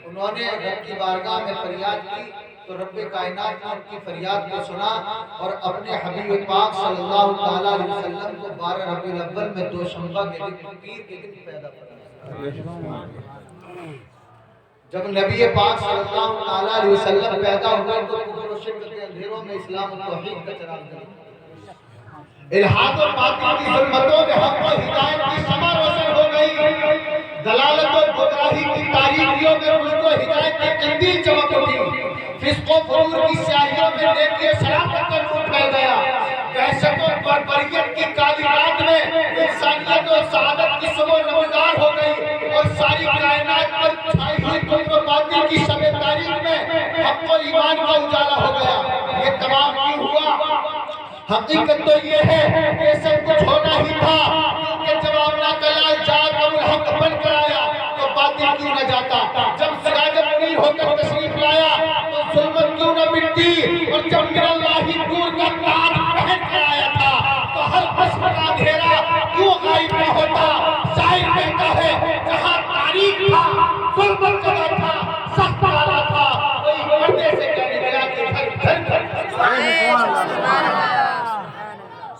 انہوں نے رب کی بارگاہ میں فریاد کی تو رب کائنات نے ان کی فریاد کو سنا اور اپنے حبیب پاک صلی اللہ علیہ وسلم کو 12 ربیع الاول میں دوشنبہ کے دن پیر کے دن پیدا فرمایا۔ جب نبی پاک صلی اللہ علیہ وسلم پیدا ہوئے تو کفر و شرک کے اندھیروں میں اسلام و توحید کا چراغ جلا، الحاد و باطل کی ظلمتوں میں حق و ہدایت کی شمع روشن ہو گئی، دلالت و گمراہی کی تاریکیوں میں رشد و ہدایت کی قندیل چمک اٹھی، فسق و فجور کی سیاہیوں میں نیکی و شرافت کا نور پھیل گیا، دہشت و بربریت کی کالی رات میں انسانیت و سعادت کی صبح نمودار ہو گئی اور ساری کائنات پر چھائی ہوئی کفر و باطل کی شب تاریک میں حق و ایمان کا اجالا ہو گیا۔ یہ تمام کیوں ہوا؟ حقیقت تو یہ ہے کہ سب کچھ ہونا ہی تھا، کیونکہ جب آمنہ کا لال جات ابو الحق بن کر آیا تو باطل کیوں نہ جاتا، جب سراج منیر ہو کر تشریف لایا تو ظلمت کیوں نہ مٹتی، اور جب من اللہ نور کا تاج پہن کر آیا تھا تو ہر قسم کا اندھیرا کیوں غائب نہ ہوتا۔ شاعر کہتا ہے جہاں تاریک تھا، ظلمت جگہ تھا، سخت والا تھا، کوئی پردے سے کہنے گیا کہ گھر گھر گھر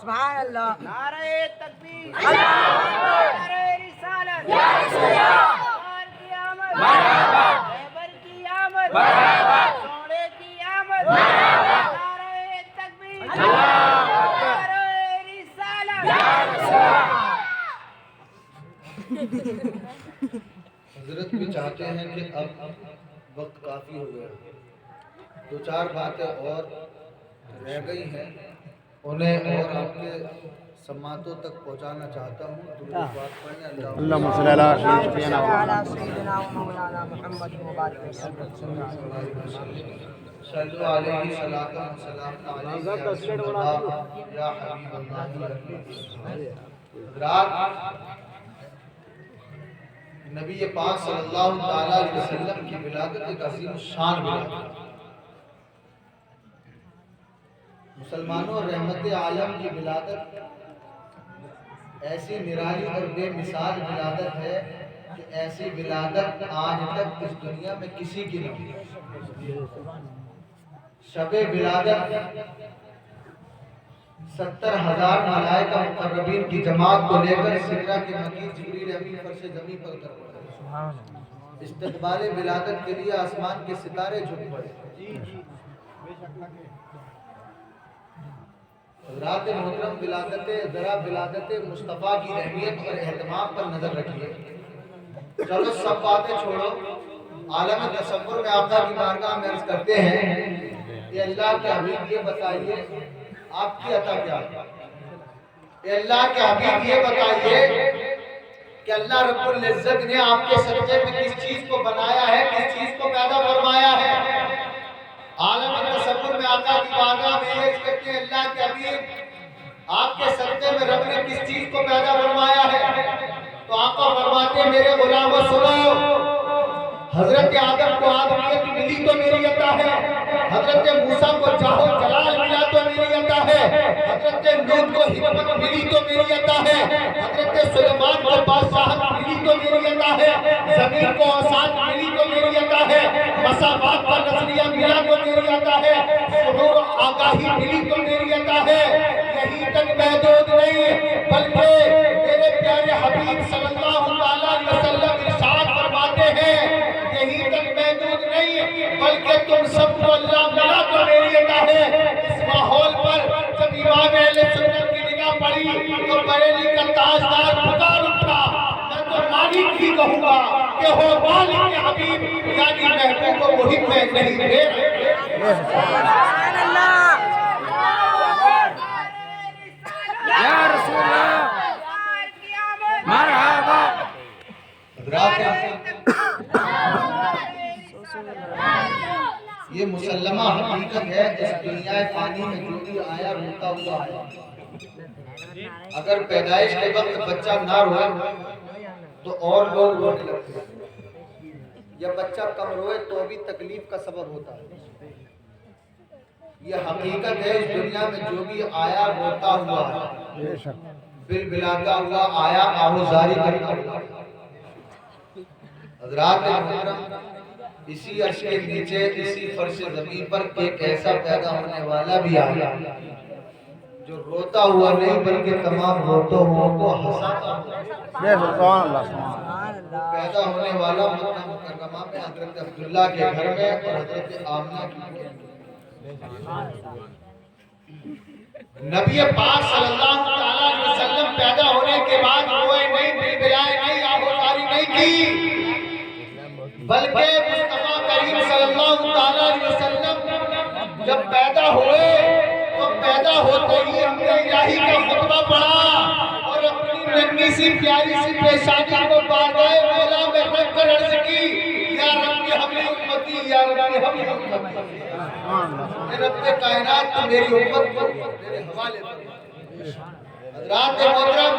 سبحان اللہ، نعرہ تکبیر، نعرہ رسالت، سرکار کی آمد، خیبر کی آمد، سونے کی آمد، نعرہ تکبیر، نعرہ رسالت۔ حضرت بھی چاہتے ہیں کہ اب وقت کافی ہو گیا، دو چار باتیں اور رہ گئی ہیں، انہیں اور آپ کے سماعتوں تک پہنچانا چاہتا ہوں۔ درود بات پڑھیں، اللہم صلی علی سیدنا و مولانا محمد مبارک وسلم۔ صلو علیہ صلاۃ و سلام علیہ یا حبیب اللہ۔ حضرات، نبی پاک صلی اللہ علیہ وسلم کی ولادت ایک عظیم شان ولادت، مسلمانوں اور رحمت عالم کی ولادت ایسی نرالی اور بے مثال ولادت ہے کہ ایسی ولادت آج تک اس دنیا میں کسی کی نہیں۔ شب ولادت 70,000 ملائکہ مقربین کی جماعت کو لے کر سدرہ کے مکین جبریل امین فرش زمین پر اتر پڑے، استقبال ولادت کے لیے آسمان کے ستارے جھک پڑے، حضرات محترم ولادت مصطفیٰ کی اہمیت اور اہتمام پر نظر رکھیے. چلو سب باتیں چھوڑو, عالم تصور میں آقا کی بارگاہ میں عرض کرتے ہیں کہ اللہ کے حبیب یہ بتائیے آپ کی عطا کیا ہے. کہ اللہ کے حبیب یہ بتائیے کہ اللہ رب العزت نے آپ کے صدقے میں کس چیز کو بنایا ہے, کس چیز کو پیدا فرمایا ہے. عالم تصور میں آقا کی بارگاہ میں عرض کرتے ہیں اللہ کے حبیب آپ کے صدقے میں رب نے کس چیز کو پیدا فرمایا ہے. تو آقا فرماتے ہیں میرے غلاموں سنو, حضرت آدم کو آدمیت ملی تو میری عطا ہے, حضرت موسیٰ کو جاہ و جلال ملا تو میری عطا ہے, حضرت نوح کو حکمت ملی تو میری عطا ہے, حضرت سلیمان کو بادشاہت ملی تو میری عطا ہے, زمین کو اوساط ملی تو میری عطا ہے, مساوات کا نظریہ ملا تو میری عطا ہے, شعور و آگاہی ملی تو میری عطا ہے. یہی تک محدود نہیں بلکہ میرے پیارے حبیب صلی اللہ علیہ وسلم ارشاد فرماتے ہیں یہی تک محدود نہیں بلکہ تم سب کو اللہ ملا تو میری عطا ہے. اس ماحول پر جب امام اہل سنت کی نگاہ پڑی تو بریلی کا تاجدار پکار اٹھا, میں تو مالک ہی کہوں گا کہ ہو مالک کے حبیب یعنی محبوب کو وہی میں نہیں دے سبحان اللہ یا رسول اللہ مرحبا. یہ مسلمہ حقیقت ہے اس دنیا فانی میں جو بھی آیا روتا ہوا ہے. اگر پیدائش کے وقت بچہ نہ روئے تو اور لوگ رونے لگتے ہیں, یا بچہ کم روئے تو بھی تکلیف کا سبب ہوتا ہے. یہ حقیقت ہے اس دنیا میں جو بھی آیا روتا ہوا ہے, بل بلاتا ہوا آیا آہوزاری کرتا ہوا. حضرات محترم اسی عرش کے نیچے اسی فرش زمین پر ایک ایسا پیدا ہونے والا بھی آیا جو روتا ہوا نہیں بلکہ تمام روتوں کو ہنساتا ہوا. پیدا ہونے والا مکہ مکرمہ میں حضرت عبداللہ کے گھر میں اور حضرت آمنہ کی نبی پاک صلی اللہ علیہ وسلم پیدا ہونے کے بعد روئے نہیں, بلبلائے نہیں, آہوزاری نہیں کی, بلکہ مصطفیٰ کریم صلی اللہ علیہ وسلم جب پیدا ہوئے تو پیدا ہوتے ہی ہم نے الہی کا خطبہ پڑھا اور اپنی ننھی سی پیاری سی پیشانی کو بارگاہ مولا میں رکھ کر عرض کی یا رب حبلی امتی, یا رب حبلی امتی. اے رب کائنات تو میری امت کو میرے حوالے کر. حضرات محترم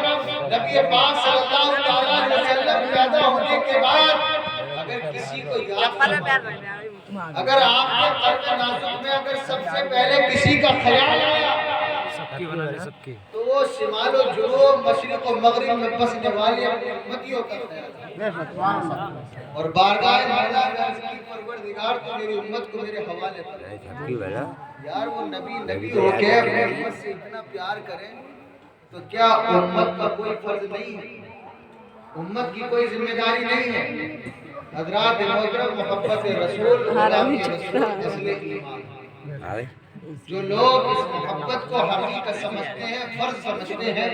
نبی پاک صلی اللہ علیہ وسلم پیدا ہونے کے بعد اگر کسی کو یاد اگر آپ کے قلب نازک میں اگر سب سے پہلے کسی کا خیال آیا تو وہ شمال و جنوب مشرق و مغرب میں بسنے والے اپنی امتیوں کا خیال اور بارگاہ مولا میں عرض کی پروردگار تو میری امت کو میرے حوالے پر. یار وہ نبی ہو کے اپنی امت سے اتنا پیار کریں تو کیا امت کا کوئی فرض نہیں ہے, امت کی کوئی ذمہ داری نہیں ہے. حضرات محترم محبت رسول غلام رسول اصل ایمان, جو لوگ اس محبت کو حقیقت سمجھتے ہیں, فرض سمجھتے ہیں,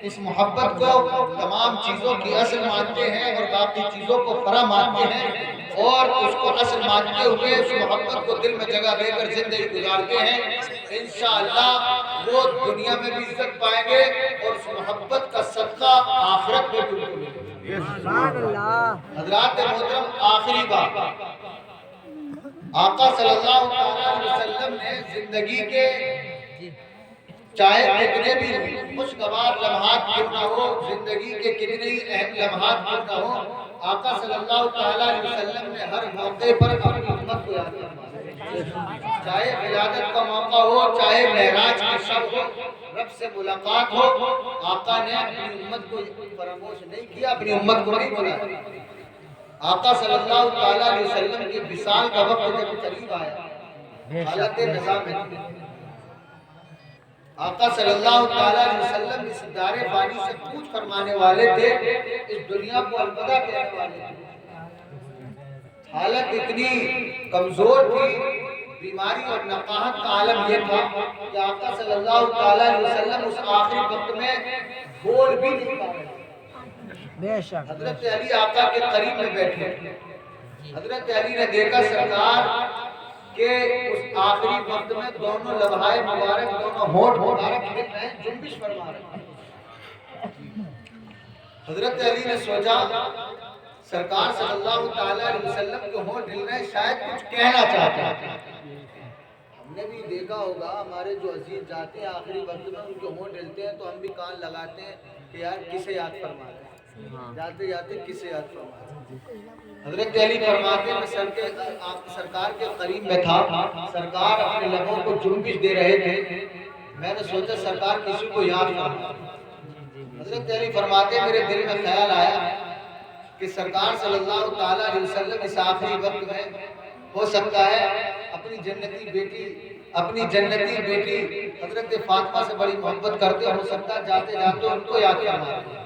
اس محبت کو تمام چیزوں کی اصل مانتے ہیں اور باقی چیزوں کو فرع مانتے ہیں اور اس کو اصل مانتے ہوئے اس محبت کو دل میں جگہ دے کر زندگی گزارتے ہیں, انشاءاللہ وہ دنیا میں بھی عزت پائیں گے اور اس محبت کا صدقہ آخرت میں بھی ان کو ملے گا. حضرات محترم آخری بات, آقا صلی اللہ علیہ وسلم نے زندگی کے چاہے کتنے بھی خوشگوار لمحات کیوں نہ ہو, زندگی کے کتنے ہی اہم لمحات کیوں نہ ہو, آقا صلی اللہ علیہ وسلم نے ہر موقع پر اپنی امت کو یاد رکھا. چاہے ولادت کا موقع ہو, چاہے معراج کی شب ہو, رب سے ملاقات ہو, آقا نے اپنی امت کو فراموش نہیں کیا, اپنی امت کو نہیں بھولا. آقا صلی اللہ علیہ وسلم کی وصال کا وقت جب قریب آیا حالت نظام میں تھی, آقا صلی اللہ علیہ وسلم اس دار فانی سے کوچ فرمانے والے تھے, اس دنیا کو الوداع کہنے والے تھے. حالت اتنی کمزور تھی, بیماری اور نقاہت کا عالم یہ تھا کہ آقا صلی اللہ تعالیٰ علیہ وسلم اس آخری وقت میں بول بھی نہیں پا رہے. بے شک حضرت علی آقا کے قریب میں بیٹھے. حضرت علی نے دیکھا سرکار کہ اس آخری وقت میں دونوں لبہائے مبارک، دونوں ہونٹ مبارک ہل رہے ہیں، جنبش فرما رہے ہیں. حضرت علی نے سوچا سرکار صلی اللہ تعالیٰ علیہ وسلم کے ہونٹ ہل رہے ہیں، شاید کچھ کہنا چاہتے ہیں. ہم نے بھی دیکھا ہوگا ہمارے جو عزیز جاتے ہیں آخری وقت میں ان کے ہونٹ ہلتے ہیں تو ہم بھی کان لگاتے ہیں کہ یار کسے یاد فرما رہے ہیں، جاتے جاتے کسے یاد فرما رہے ہیں. حضرت علی فرماتے ہیں میں سرکار کے قریب میں تھا، سرکار اپنے لبوں کو جنبش دے رہے تھے، میں نے سوچا سرکار کسی کو یاد فرما. حضرت علی فرماتے ہیں میرے دل میں خیال آیا کہ سرکار صلی اللہ تعالیٰ علیہ وسلم اس آخری وقت میں ہو سکتا ہے اپنی جنتی بیٹی حضرت فاطمہ سے بڑی محبت کرتے، ہو سکتا ہے جاتے جاتے ان کو یاد فرما.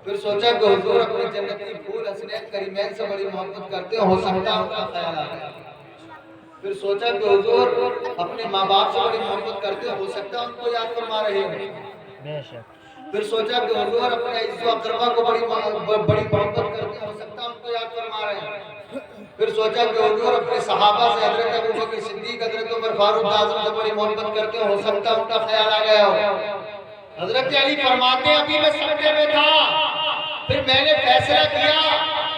پھر سوچا کہ حضور اپنی جنتی پھول حسنین کریمین سے بڑی محبت کرتے، ہو سکتا ہے ان کا خیال آ گیا. پھر سوچا کہ حضور اپنے ماں باپ سے بڑی محبت کرتے، ہو سکتا ہے ان کو یاد فرما رہے ہوں. پھر سوچا کہ حضور اپنے عزیز و اقربا کو بڑی محبت کرتے، ہو سکتا ہے ان کو یاد فرما رہے ہیں. پھر سوچا کہ حضور اپنے صحابہ سے حضرت ابوبکر صدیق، حضرت عمر فاروق اعظم سے بڑی محبت کرتے، ہو سکتا ہے ان کا خیال آ گیا ہو. حضرت علی فرماتے ہیں ابھی میں سجدے میں تھا، پھر میں نے فیصلہ کیا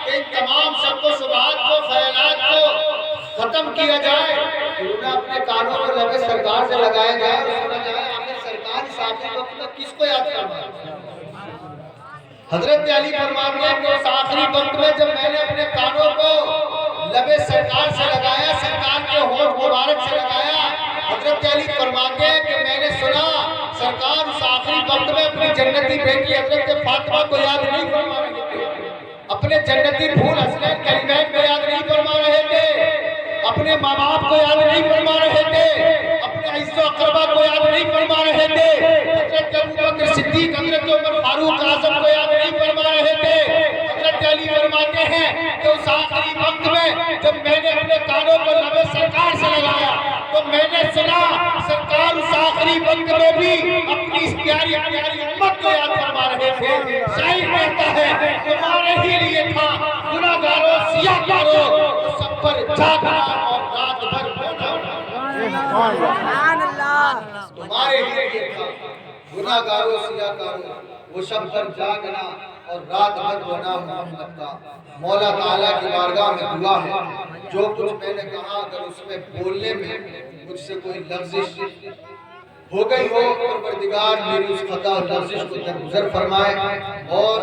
کہ ان تمام شک و شبہات کو، خیالات کو ختم کیا جائے، انہیں اپنے کانوں کو لبے سرکار سے لگایا جائے اور سنا جائے آخر سرکار اس آخری وقت میں کس کو یاد فرمائے. حضرت علی فرماتے ہیں کہ اس آخری وقت میں جب میں نے اپنے کانوں کو لبے سرکار سے لگایا، سرکار کے ہونٹ مبارک سے لگایا، حضرت علی فرماتے ہیں کہ میں نے سنا سرکار اس آخری وقت میں اپنی جنتی بیٹی حضرت فاطمہ کو یاد نہیں فرما رہے تھے، اپنے جنتی پھول حسنین کریمین کو یاد نہیں فرما رہے تھے، اپنے ماں باپ کو یاد نہیں فرما رہے تھے، اپنے عزیز و اقربا کو یاد نہیں فرما رہے تھے، حضرت ابوبکر صدیق، حضرت عمر فاروق اعظم کو یاد نہیں فرما رہے تھے. حضرت علی فرماتے ہیں کہ اس آخری وقت میں جب میں نے اپنے کانوں کو لبے سرکار سے لگایا تو میں نے سنا سرکار اس آخری وقت میں بھی اپنی اس پیاری امت کو یاد فرما رہے تھے. شاعر کہتا ہے تمہارے ہی لیے تھا گناہگاروں سیاہ کاروں سب پر جاگنا اور رات بھر سبحان اللہ. تمہارے ہی لیے تھا گناہگاروں سیاہ کاروں وہ شب پر جاگنا اور رات بھر رونا محمد کا. مولا تعالیٰ کی بارگاہ میں دعا ہے جو کچھ میں نے کہا اگر اس میں بولنے میں مجھ سے کوئی لفظش ہو گئی ہو، پروردگار میری اس خطا اور لفظش کو درگزر فرمائے اور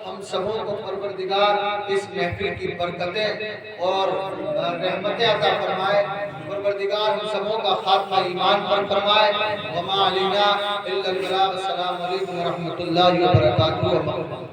ہم سبوں کو پروردگار اس محفل کی برکتیں اور رحمتیں عطا فرمائے. پروردگار ہم سبوں کا خاتمہ ایمان پر فرمائے. وما علینا الا البلاغ. السلام علیکم ورحمۃ اللہ وبرکاتہ.